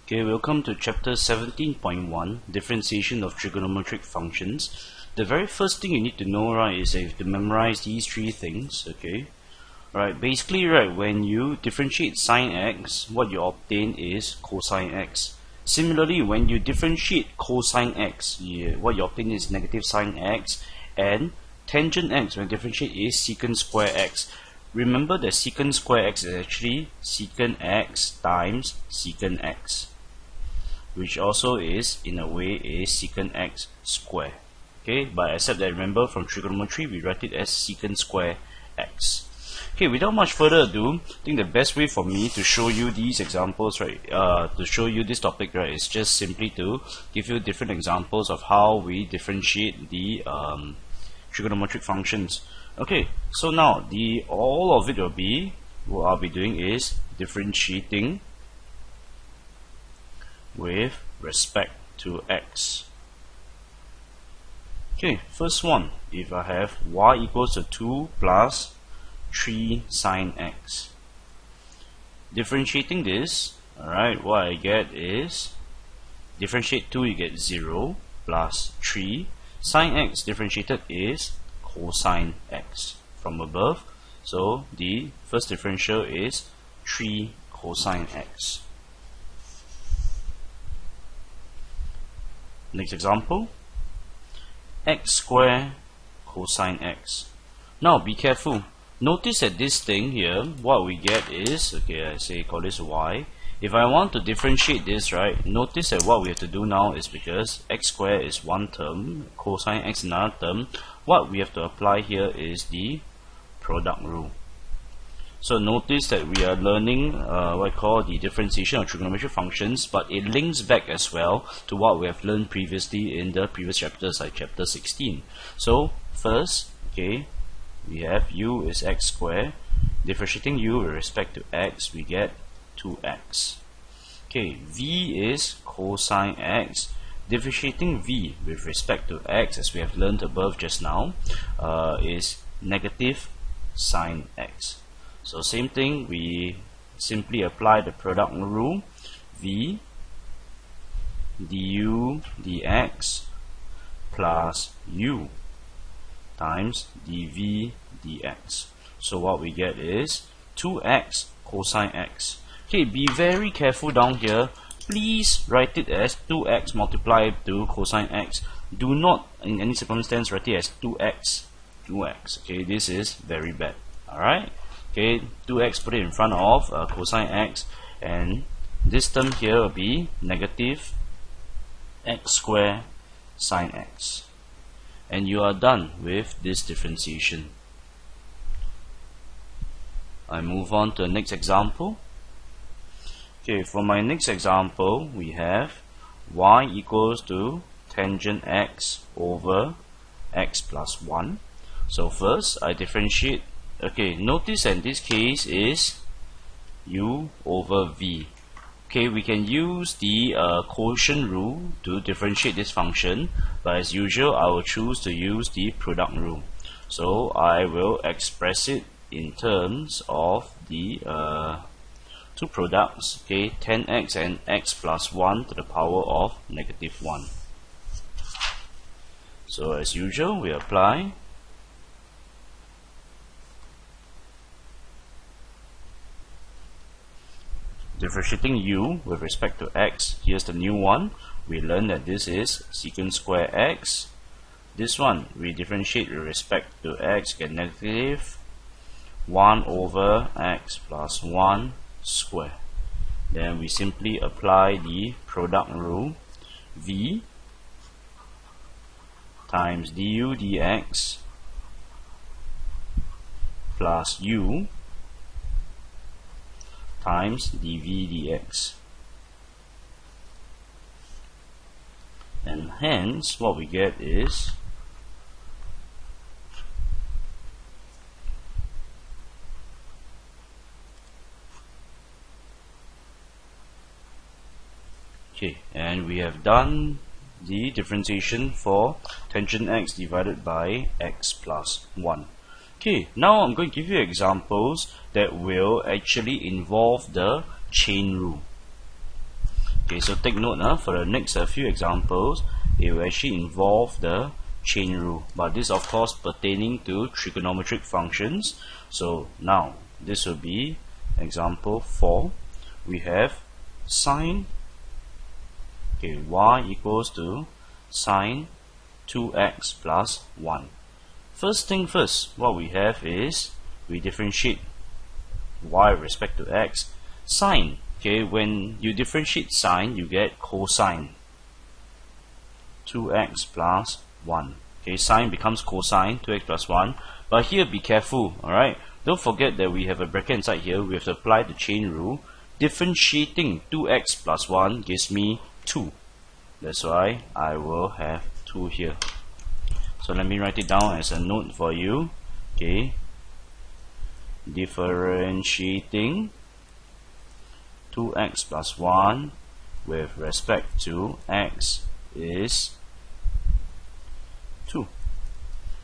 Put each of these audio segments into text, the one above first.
Okay, welcome to chapter 17.1, differentiation of trigonometric functions. The very first thing you need to know, right, is that you have to memorize these three things. Okay, right, basically, right, when you differentiate sine x, what you obtain is cosine x. Similarly, when you differentiate cosine x, what you obtain is negative sine x, and tangent x, when you differentiate, is secant square x. Remember that secant square x is actually secant x times secant x, which also is in a way a secant x square. Okay, but except that remember from trigonometry we write it as secant square x. Okay, without much further ado, I think the best way for me to show you these examples, right, to show you this topic, right, is just simply to give you different examples of how we differentiate the trigonometric functions. Okay, so now all of it will be, what I'll be doing is differentiating with respect to x. Okay, first one, if I have y equals to 2 plus 3 sine x. Differentiating this, alright, what I get is, differentiate 2, you get 0 plus 3. Sine x differentiated is cosine x from above. So the first differential is 3 cosine x. Next example, x square cosine x. Now be careful. Notice that this thing here, what we get is, okay, I say call this y. If I want to differentiate this, right, notice that what we have to do now is, because x square is one term, cosine x another term, what we have to apply here is the product rule. So notice that we are learning what I call the differentiation of trigonometric functions, but it links back as well to what we have learned previously in the previous chapters, like chapter 16. So first, okay, we have u is x squared. Differentiating u with respect to x, we get 2x. Okay, v is cosine x. Differentiating v with respect to x, as we have learned above just now, is negative sine x. So same thing, we simply apply the product rule, v du dx plus u times dv dx. So what we get is 2x cosine x. Okay, be very careful down here. Please write it as 2x multiplied to cosine x. Do not in any circumstance write it as 2x. Okay, this is very bad. Alright, okay, 2x, put it in front of cosine x, and this term here will be negative x squared sine x. And you are done with this differentiation. I move on to the next example. Okay, for my next example, we have y equals to tangent x over x plus 1. So first, I differentiate. Okay, notice in this case is u over v. Okay, we can use the quotient rule to differentiate this function, but as usual, I will choose to use the product rule. So I will express it in terms of the two products, okay, 10x and x plus 1 to the power of negative 1. So as usual, we apply differentiating u with respect to x. Here's the new one. We learned that this is secant square x. This one, we differentiate with respect to x, get negative 1 over x plus 1 square. Then we simply apply the product rule, v times du dx plus u times dv dx, and hence what we get is okay, and we have done the differentiation for tangent x divided by x plus 1. Okay, now I'm going to give you examples that will actually involve the chain rule. Okay, so take note for the next few examples, it will actually involve the chain rule, but this of course pertaining to trigonometric functions. So now this will be example 4. We have sine y equals to sine 2x plus 1. First thing first, what we have is we differentiate y with respect to x. Sine, when you differentiate sine, you get cosine 2x plus 1. Sine becomes cosine 2x plus 1. But here be careful, alright? Don't forget that we have a bracket inside here. We have to apply the chain rule. Differentiating 2x plus 1 gives me 2. That's why I will have 2 here. So let me write it down as a note for you. Differentiating 2x plus 1 with respect to x is 2.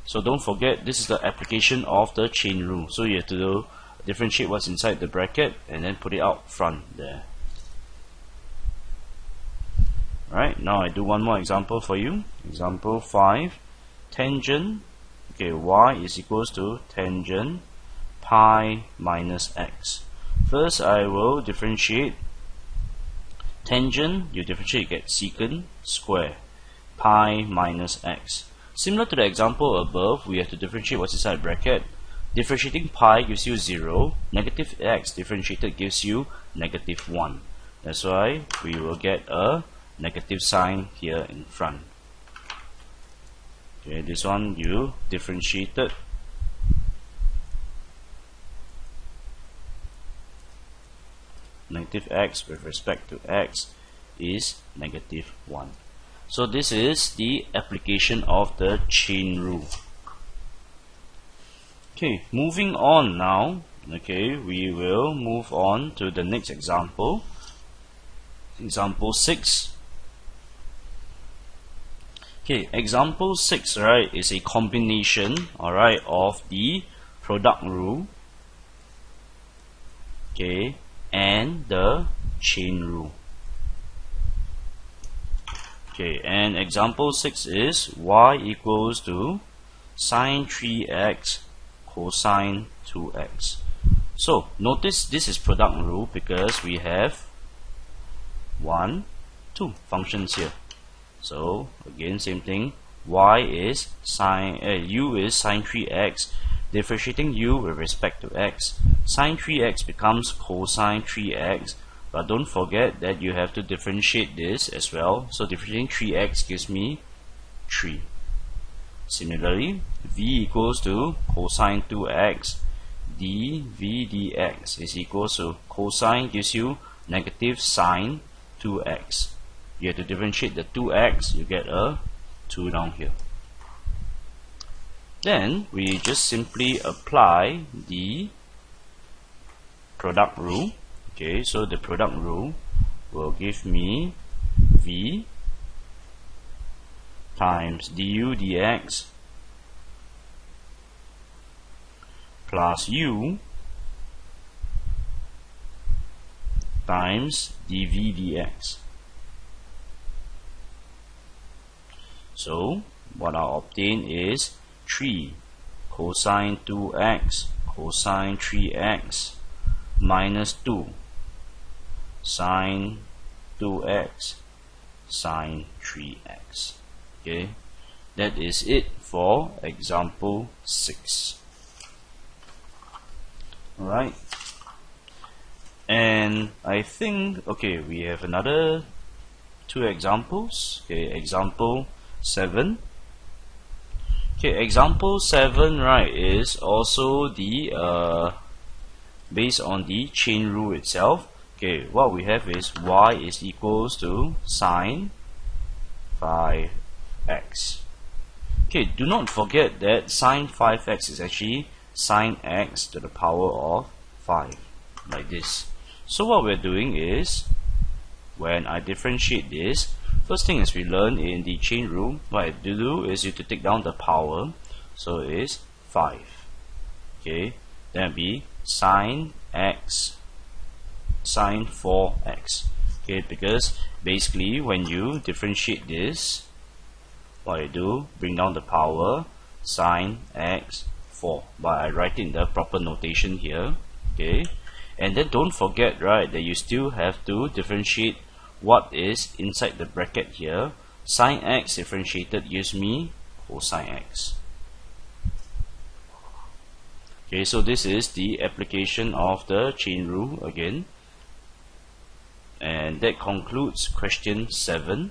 So don't forget, this is the application of the chain rule. So you have to differentiate what's inside the bracket and then put it out front there. Alright, now I do one more example for you. Example 5. Tangent y is equals to tangent pi minus x. First I will differentiate tangent. You differentiate, you get secant square pi minus x. Similar to the example above, we have to differentiate what's inside the bracket. Differentiating pi gives you 0, negative x differentiated gives you negative 1. That's why we will get a negative sign here in front. This one you differentiated negative x with respect to x is negative 1. So this is the application of the chain rule. Moving on now. We will move on to the next example. Example 6. Example 6, right, is a combination, alright, of the product rule, and the chain rule. And example 6 is y equals to sine 3x cosine 2x. So notice this is product rule because we have 1, 2 functions here. So again, same thing. Y is sine, u is sine 3x. Differentiating u with respect to x. Sine 3x becomes cosine 3x. But don't forget that you have to differentiate this as well. So differentiating 3x gives me 3. Similarly, v equals to cosine 2x. dv dx is equals to cosine gives you negative sine 2x. You have to differentiate the 2x, you get a 2 down here. Then we just simply apply the product rule. So the product rule will give me v times du dx plus u times dv dx. So what I'll obtain is 3 cosine 2x cosine 3x minus 2 sine 2x sine 3x. That is it for example 6. Alright, and I think we have another 2 examples. Example 7. Example 7, right, is also the based on the chain rule itself. What we have is y is equals to sine 5x. Do not forget that sine 5x is actually sine x to the power of 5, like this. So what we're doing is, when I differentiate this, first thing as we learn in the chain rule, what I do is you to take down the power. So it's 5. Then it'll be sine x sine 4x. Okay, because basically when you differentiate this, what I do, bring down the power sine x 4, but I write it in the proper notation here. Okay, and then don't forget, right, that you still have to differentiate what is inside the bracket here. Sine x differentiated gives me cosine x. Okay, so this is the application of the chain rule again, and that concludes question 7.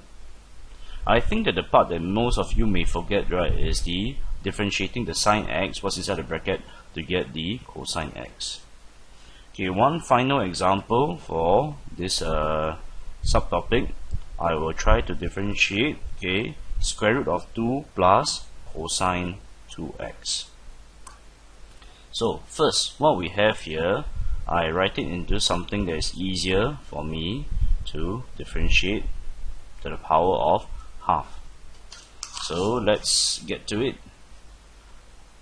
I think that the part that most of you may forget, right, is the differentiating the sine x, what's inside the bracket, to get the cosine x. Okay, one final example for this subtopic. I will try to differentiate, okay, square root of 2 plus cosine 2x. So first, what we have here, I write it into something that is easier for me to differentiate to the power of half. So let's get to it.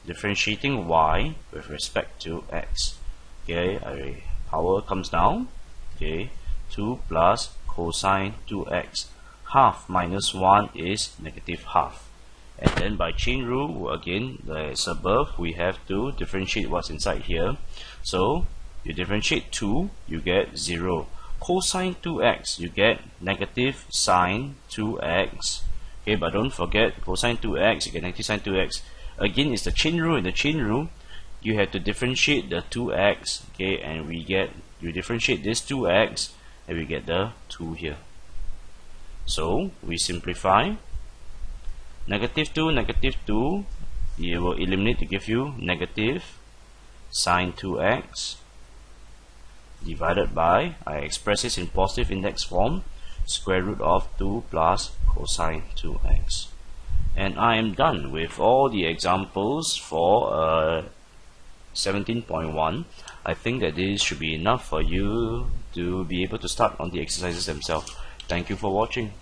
Differentiating y with respect to x. Okay, power comes down. Okay, 2 plus cosine 2x. Half minus 1 is negative half. And then by chain rule, again, as above, we have to differentiate what's inside here. So you differentiate 2, you get 0. Cosine 2x, you get negative sine 2x. Okay, but don't forget cosine 2x, you get negative sine 2x. Again, it's the chain rule. In the chain rule, you have to differentiate the 2x. Okay, and you differentiate this 2x, and we get the 2 here. So we simplify. Negative 2, you will eliminate to give you negative sine 2x divided by, I express this in positive index form, square root of 2 plus cosine 2x. And I am done with all the examples for 17.1. I think that this should be enough for you to be able to start on the exercises themselves. Thank you for watching.